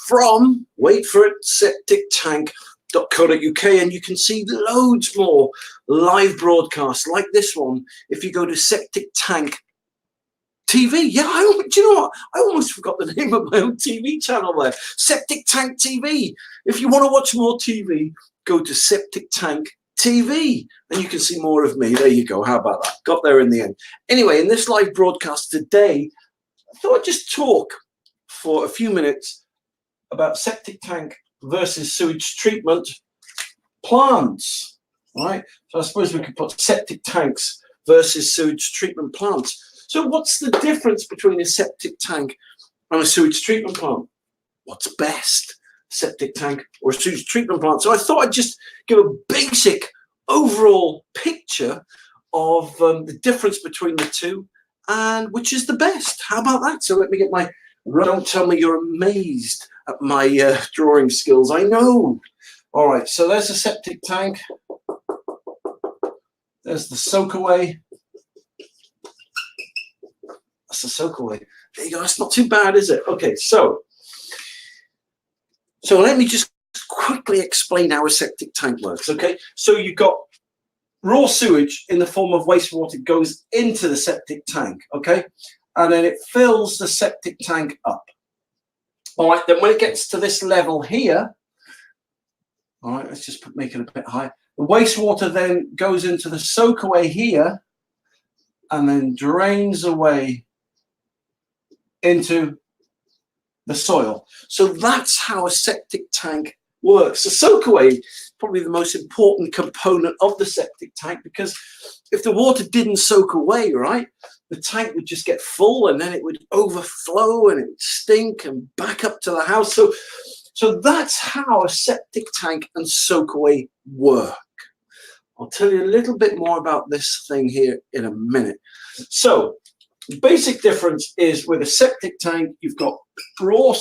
from, wait for it, septictank.co.uk, and you can see loads more live broadcasts like this one if you go to Septic Tank TV. Yeah, do you know what? I almost forgot the name of my own TV channel there. Septic Tank TV. If you want to watch more TV, go to Septic Tank TV and you can see more of me. There you go. How about that? Got there in the end. Anyway, in this live broadcast today, I thought I'd just talk for a few minutes about septic tank versus sewage treatment plants. Right? So I suppose we could put septic tanks versus sewage treatment plants. So what's the difference between a septic tank and a sewage treatment plant? What's best? Septic tank or sewage treatment plant? So I thought I'd just give a basic overall picture of the difference between the two and which is the best. How about that? So let me get my, don't tell me you're amazed at my drawing skills. I know. All right, so there's a septic tank. There's the Soakaway. That's the Soakaway. There you go. That's not too bad, is it? Okay, so let me just quickly explain how a septic tank works, okay? So you've got raw sewage in the form of wastewater goes into the septic tank, okay? And then it fills the septic tank up. All right, then when it gets to this level here, all right, let's just make it a bit higher. The wastewater then goes into the soakaway here and then drains away into the soil. So that's how a septic tank works. The soakaway is probably the most important component of the septic tank, because if the water didn't soak away, right, the tank would just get full and then it would overflow and it would stink and back up to the house. So that's how a septic tank and soakaway work. I'll tell you a little bit more about this thing here in a minute. So the basic difference is with a septic tank, you've got raw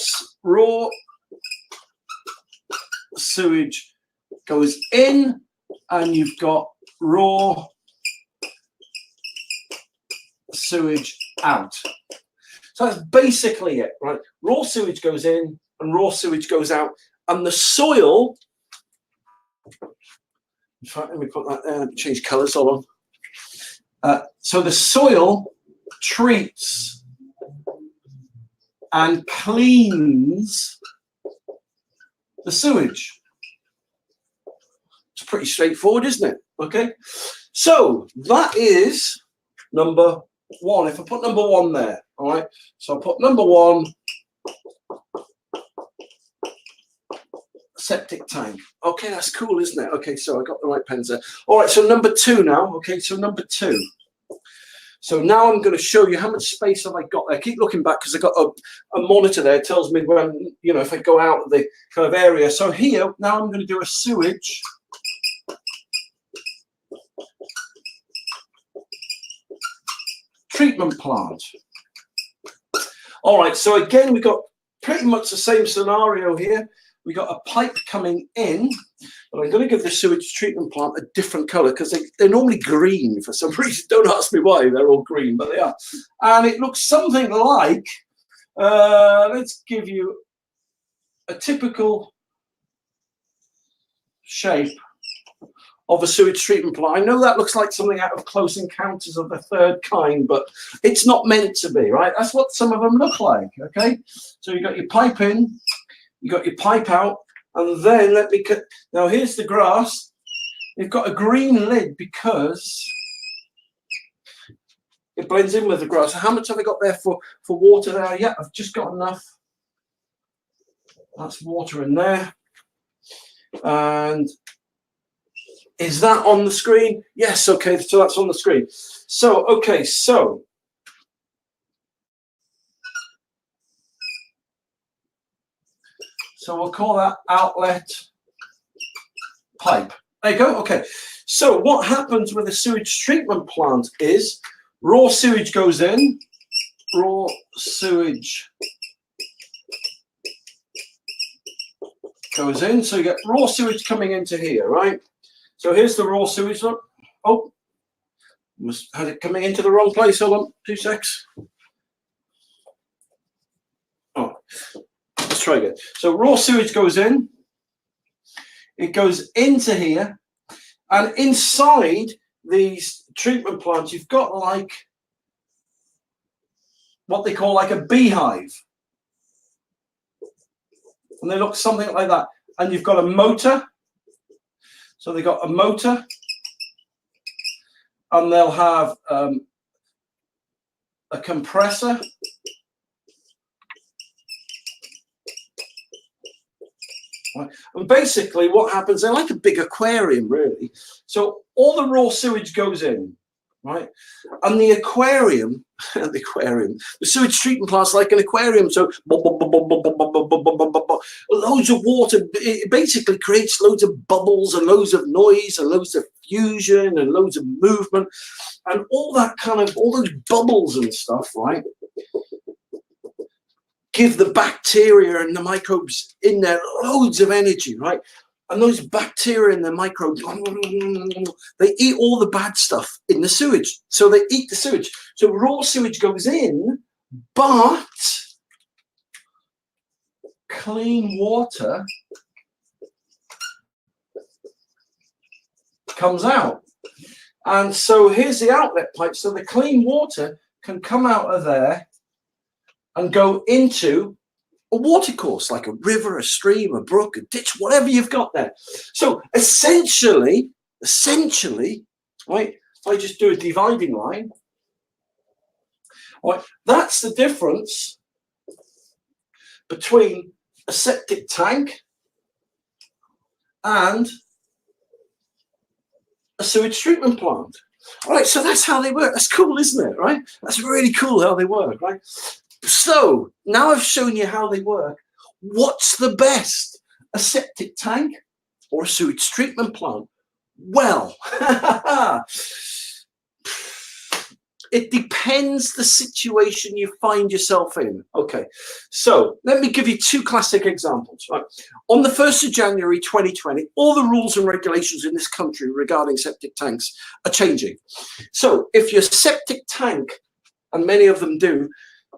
sewage goes in and you've got raw sewage out. So that's basically it, right? Raw sewage goes in and raw sewage goes out, and the soil, in fact, let me put that there, let me change colours, hold on. So the soil treats and cleans the sewage. It's pretty straightforward, isn't it? Okay, so that is number one. If I put number one there, all right, so I'll put number one, septic tank. Okay, that's cool, isn't it? Okay, so I got the right pens there. All right, so number two now. Okay, so number two. So now I'm going to show you how much space have I got there. Keep looking back because I got a monitor there. It tells me when, you know, if I go out of the kind of area. So here, now I'm going to do a sewage treatment plant. All right, so again, we got pretty much the same scenario here. We got a pipe coming in, but I'm going to give the sewage treatment plant a different color because they're normally green for some reason. Don't ask me why, they're all green, but they are. And it looks something like, let's give you a typical shape of a sewage treatment plant. I know that looks like something out of Close Encounters of the Third Kind, but it's not meant to be, right? That's what some of them look like, okay? So you've got your pipe in, you got your pipe out, and then let me cut. Now here's the grass. You've got a green lid because it blends in with the grass. How much have I got there for water there? Yeah, I've just got enough. That's water in there. And is that on the screen? Yes, okay, so that's on the screen. So, okay, so we'll call that outlet pipe. There you go, okay. So what happens with a sewage treatment plant is raw sewage goes in, raw sewage goes in, so you get raw sewage coming into here, right? So here's the raw sewage. Look. Oh, had it coming into the wrong place. Hold on, 2 secs. Oh, let's try try again. So raw sewage goes in. It goes into here. And inside these treatment plants, you've got like what they call like a beehive. And they look something like that. And you've got a motor. So they've got a motor. And they'll have a compressor. Right. And basically what happens, they're like a big aquarium, really. So all the raw sewage goes in, right? And the aquarium, the sewage treatment plant's like an aquarium. So loads of water, it basically creates loads of bubbles and loads of noise and loads of fusion and loads of movement and all that kind of, all those bubbles and stuff, right? Give the bacteria and the microbes in there loads of energy, right? And those bacteria and the microbes, they eat all the bad stuff in the sewage. So they eat the sewage. So raw sewage goes in, but clean water comes out. And so here's the outlet pipe. So the clean water can come out of there and go into a watercourse, like a river, a stream, a brook, a ditch, whatever you've got there. So essentially, right, if I just do a dividing line, right, that's the difference between a septic tank and a sewage treatment plant. All right, so that's how they work. That's cool, isn't it, right? That's really cool how they work, right? So now I've shown you how they work. What's the best? A septic tank or a sewage treatment plant? Well, it depends the situation you find yourself in. Okay, so let me give you two classic examples. Right? On the 1st of January 2020, all the rules and regulations in this country regarding septic tanks are changing. So if your septic tank, and many of them do,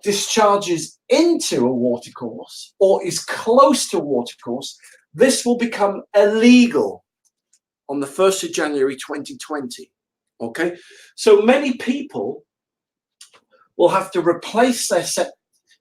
discharges into a watercourse or is close to a watercourse, this will become illegal on the 1st of January 2020. Okay, so many people will have to replace their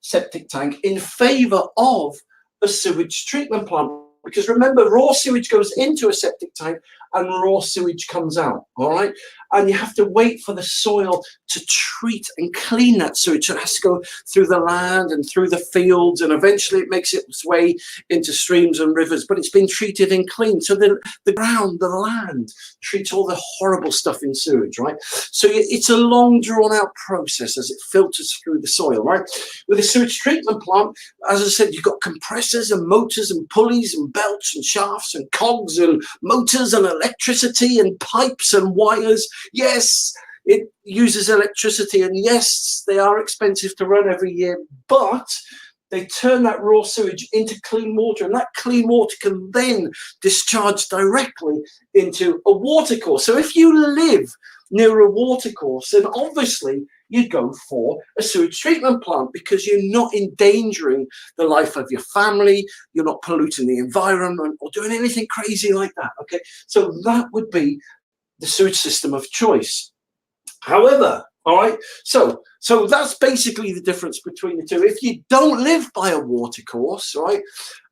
septic tank in favor of a sewage treatment plant, because remember, raw sewage goes into a septic tank and raw sewage comes out. All right, and you have to wait for the soil to treat and clean that sewage. So it has to go through the land and through the fields, and eventually it makes its way into streams and rivers, but it's been treated and cleaned. So the ground, the land treats all the horrible stuff in sewage, right? So it's a long drawn out process as it filters through the soil, right? With a sewage treatment plant, as I said, you've got compressors and motors and pulleys and belts and shafts and cogs and motors and electricity and pipes and wires. Yes, it uses electricity, and yes, they are expensive to run every year, but they turn that raw sewage into clean water, and that clean water can then discharge directly into a watercourse. So if you live near a watercourse, then obviously you'd go for a sewage treatment plant, because you're not endangering the life of your family, you're not polluting the environment or doing anything crazy like that. Okay, so that would be the sewage system of choice. However, all right, so that's basically the difference between the two. If you don't live by a watercourse, right,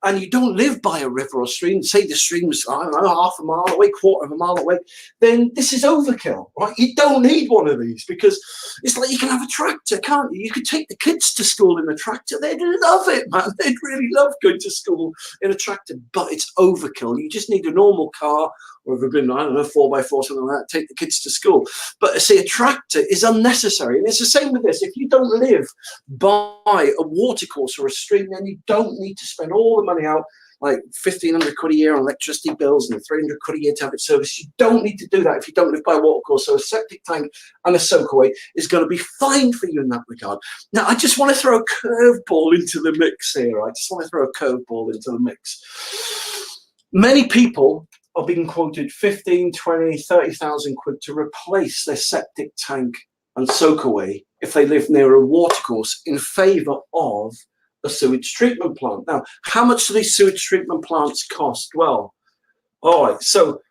and you don't live by a river or stream, say the stream's, I don't know, half a mile away, quarter of a mile away, then this is overkill, right? You don't need one of these, because it's like you can have a tractor, can't you? You could take the kids to school in a tractor. They'd love it, man. They'd really love going to school in a tractor, but it's overkill. You just need a normal car, or if you've been, I don't know, 4x4, something like that, take the kids to school. But say a tractor is unnecessary. And it's the same with this. If you don't live by a watercourse or a stream, then you don't need to spend all the money out, like 1,500 quid a year on electricity bills and 300 quid a year to have it serviced. You don't need to do that if you don't live by a watercourse. So a septic tank and a soakaway is going to be fine for you in that regard. Now, I just want to throw a curveball into the mix here. I just want to throw a curveball into the mix. Many people are being quoted 15, 20, 30,000 quid to replace their septic tank and soakaway if they live near a watercourse in favour of a sewage treatment plant. Now, how much do these sewage treatment plants cost? Well, all right, so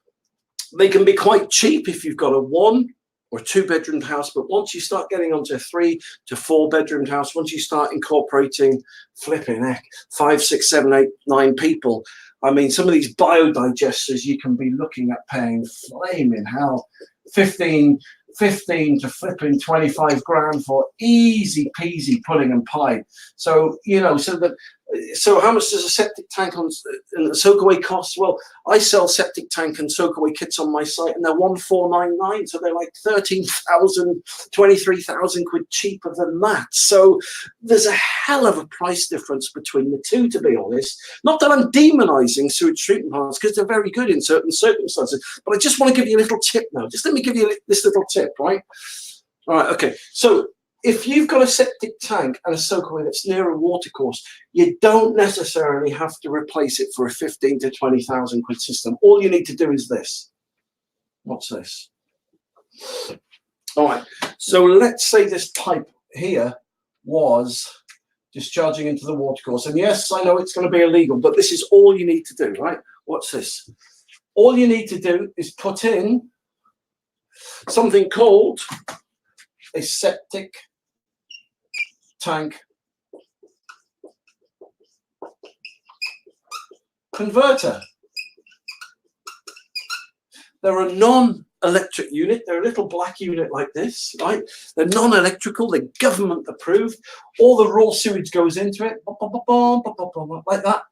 they can be quite cheap if you've got a 1 or 2 bedroom house, but once you start getting onto a 3 to 4 bedroom house, once you start incorporating flipping heck 5, 6, 7, 8, 9 people, I mean, some of these biodigesters you can be looking at paying flaming hell, 15 to flipping 25 grand for easy peasy pudding and pie. So, you know, so how much does a septic tank on Soakaway cost? Well, I sell septic tank and Soakaway kits on my site, and they're 1,499, so they're like 13,000, 23,000 quid cheaper than that. So there's a hell of a price difference between the two, to be honest. Not that I'm demonizing sewage treatment plants, because they're very good in certain circumstances, but I just want to give you a little tip now. Just let me give you this little tip, right? All right, okay. So if you've got a septic tank and a soakaway that's near a watercourse, you don't necessarily have to replace it for a 15 to 20,000 quid system. All you need to do is this. What's this? All right, so let's say this pipe here was discharging into the watercourse. And yes, I know it's going to be illegal, but this is all you need to do, right? What's this? All you need to do is put in something called a septic tank converter. They're a non-electric unit. They're a little black unit like this, right? They're non-electrical. They're government approved. All the raw sewage goes into it, like that,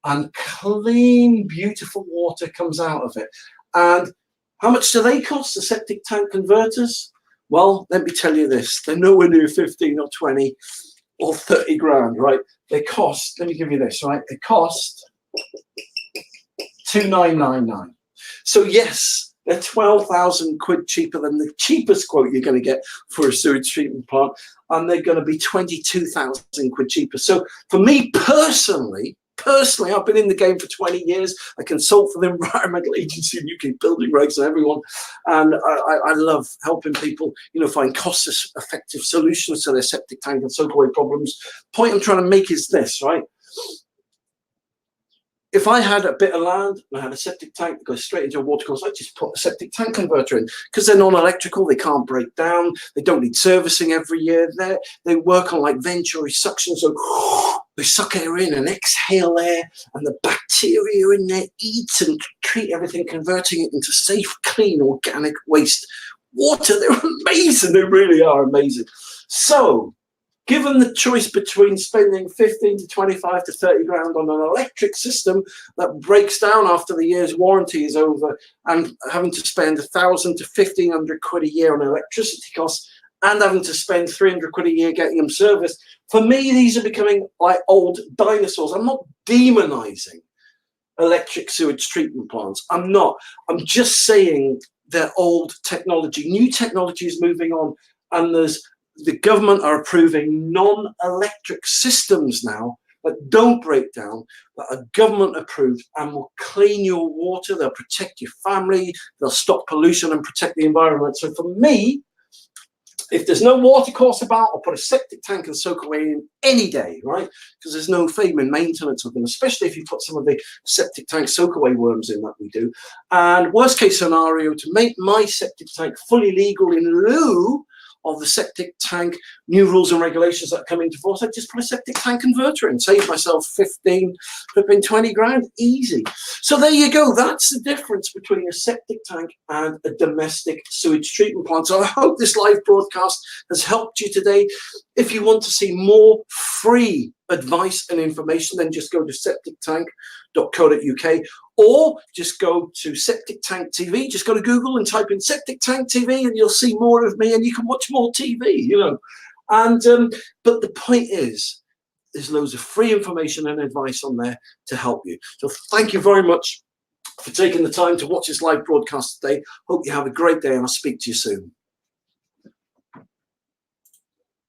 and clean, beautiful water comes out of it. And how much do they cost, the septic tank converters? Well, let me tell you this, they're nowhere near 15 or 20 or 30 grand, right? They cost, let me give you this, right? They cost 2,999. So yes, they're 12,000 quid cheaper than the cheapest quote you're going to get for a sewage treatment plant, and they're going to be 22,000 quid cheaper. So for me personally, I've been in the game for 20 years. I consult for the Environmental Agency and UK Building Regs and everyone. And I love helping people, you know, find cost-effective solutions to their septic tank and soakaway problems. Point I'm trying to make is this, right? If I had a bit of land and I had a septic tank that goes straight into a watercourse, I'd just put a septic tank converter in, because they're non-electrical, they can't break down, they don't need servicing every year. They work on like venturi suction, so they suck air in and exhale air, and the bacteria in there eat and treat everything, converting it into safe, clean, organic waste water. They're amazing, they really are amazing. So, given the choice between spending 15 to 25 to 30 grand on an electric system that breaks down after the year's warranty is over, and having to spend 1,000 to 1,500 quid a year on electricity costs, and having to spend 300 quid a year getting them serviced, for me, these are becoming like old dinosaurs. I'm not demonizing electric sewage treatment plants. I'm not. I'm just saying they're old technology. New technology is moving on, and the government are approving non-electric systems now that don't break down, that are government approved and will clean your water, they'll protect your family, they'll stop pollution and protect the environment. So for me, if there's no water course about, I'll put a septic tank and soakaway in any day, right? Because there's no fame in maintenance of them, especially if you put some of the septic tank soakaway worms in that we do. And worst case scenario, to make my septic tank fully legal in lieu of the septic tank new rules and regulations that come into force, I just put a septic tank converter in, save myself 15, 20 grand, easy. So there you go. That's the difference between a septic tank and a domestic sewage treatment plant. So I hope this live broadcast has helped you today. If you want to see more free advice and information, then just go to septictank.co.uk, or just go to Septic Tank TV. Just go to Google and type in Septic Tank TV, and you'll see more of me, and you can watch more TV, you know. And but the point is, there's loads of free information and advice on there to help you. So thank you very much for taking the time to watch this live broadcast today. Hope you have a great day, and I'll speak to you soon.